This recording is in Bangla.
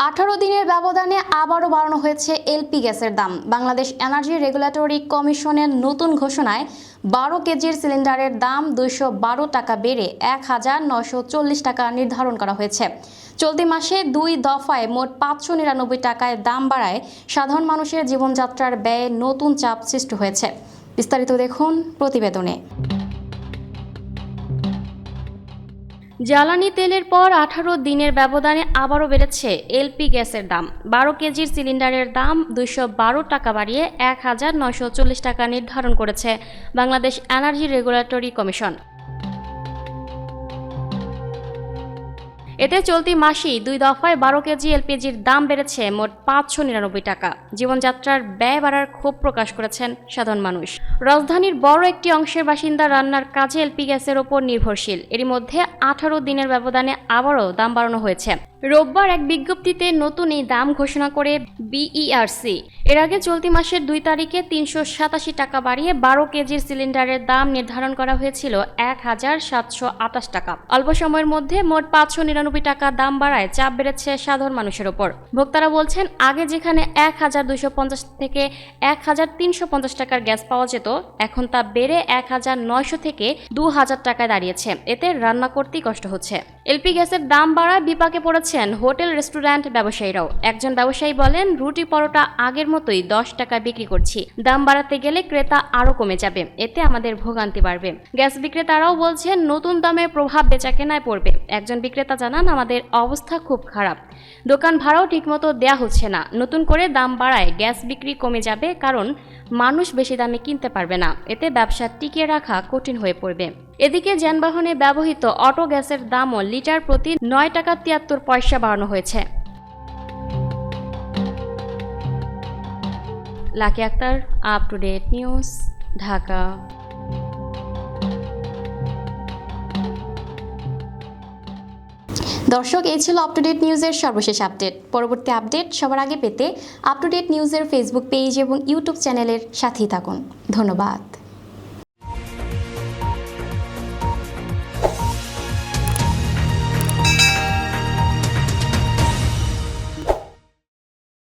18 দিনের ব্যবধানে আবারও বাড়ানো হয়েছে এলপি গ্যাসের দাম। বাংলাদেশ এনার্জি রেগুলেটরি কমিশনের নতুন ঘোষণায় 12 কেজির সিলিন্ডারের দাম 212 টাকা বেড়ে 1940 টাকা নির্ধারণ করা হয়েছে। চলতি মাসে 2 দফায় মোট 599 টাকায় দাম বাড়ায় সাধারণ মানুষের জীবনযাত্রার ব্যয়ে নতুন চাপ সৃষ্টি হয়েছে। বিস্তারিত দেখুন প্রতিবেদনে। জ্বালানি তেলের পর 18 দিনের ব্যবধানে আবারও বেড়েছে এলপি গ্যাসের দাম। 12 কেজির সিলিন্ডারের দাম 212 টাকা বাড়িয়ে 1940 টাকা নির্ধারণ করেছে বাংলাদেশ এনার্জি রেগুলেটরি কমিশন। এতে চলতি মাসেই 2 দফায় 12 কেজি এলপিজির দাম বেড়েছে মোট 599 টাকা। জীবনযাত্রার ব্যয় বাড়ার ক্ষোভ প্রকাশ করেছেন সাধারণ মানুষ। রাজধানীর বড় একটি অংশের বাসিন্দা রান্নার কাজে এলপি গ্যাসের ওপর নির্ভরশীল। এরই মধ্যে 18 দিনের ব্যবধানে আবারও দাম বাড়ানো হয়েছে। রোববার এক বিজ্ঞপ্তিতে নতুন এই দাম ঘোষণা করে বিইআরসি। এর আগে চলতি মাসের 2 তারিখে 387 টাকা বাড়িয়ে 12 কেজির সিলিন্ডারের দাম নির্ধারণ করা হয়েছিল 1728 টাকা। অল্প সময়ের মধ্যে মোট 599 টাকা দাম বাড়ায় চাপ বেড়েছে সাধারণ মানুষের ওপর। ভোক্তারা বলছেন, আগে যেখানে 1250 থেকে 1350 টাকার গ্যাস পাওয়া যেত, এখন তা বেড়ে 1900 থেকে 2000 টাকায় দাঁড়িয়েছে। এতে রান্না করতেই কষ্ট হচ্ছে। এলপি গ্যাসের দাম বাড়ায় বিপাকে পড়েছেন হোটেল রেস্টুরেন্ট ব্যবসায়ীরাও। একজন ব্যবসায়ী বলেন, রুটি পরোটা আগের মতোই 10 টাকায় বিক্রি করছি। দাম বাড়াতে গেলে ক্রেতা আরও কমে যাবে, এতে আমাদের ভোগান্তি বাড়বে। গ্যাস বিক্রেতারাও বলছেন, নতুন দামের প্রভাব বেচাকেনায় পড়বে। একজন বিক্রেতা জানান, আমাদের অবস্থা খুব খারাপ, দোকান ভাড়াও ঠিকমতো দেয়া হচ্ছে না। নতুন করে দাম বাড়ায় গ্যাস বিক্রি কমে যাবে, কারণ মানুষ বেশি দামে কিনতে পারবে না। এতে ব্যবসা টিকিয়ে রাখা কঠিন হয়ে পড়বে। এদিকে যানবাহনে ব্যবহৃত অটো গ্যাসের দামও লিটার প্রতি 9 টাকা 73 পয়সা বাড়ানো হয়েছে। Lucky Akhtar, up to date news, Dhaka. দর্শক, এই ছিল আপ টু ডেট নিউজের সর্বশেষ আপডেট। পরবর্তী আপডেট সবার আগে পেতে আপ টু ডেট নিউজের ফেসবুক পেজ এবং ইউটিউব চ্যানেলের সাথেই থাকুন। ধন্যবাদ।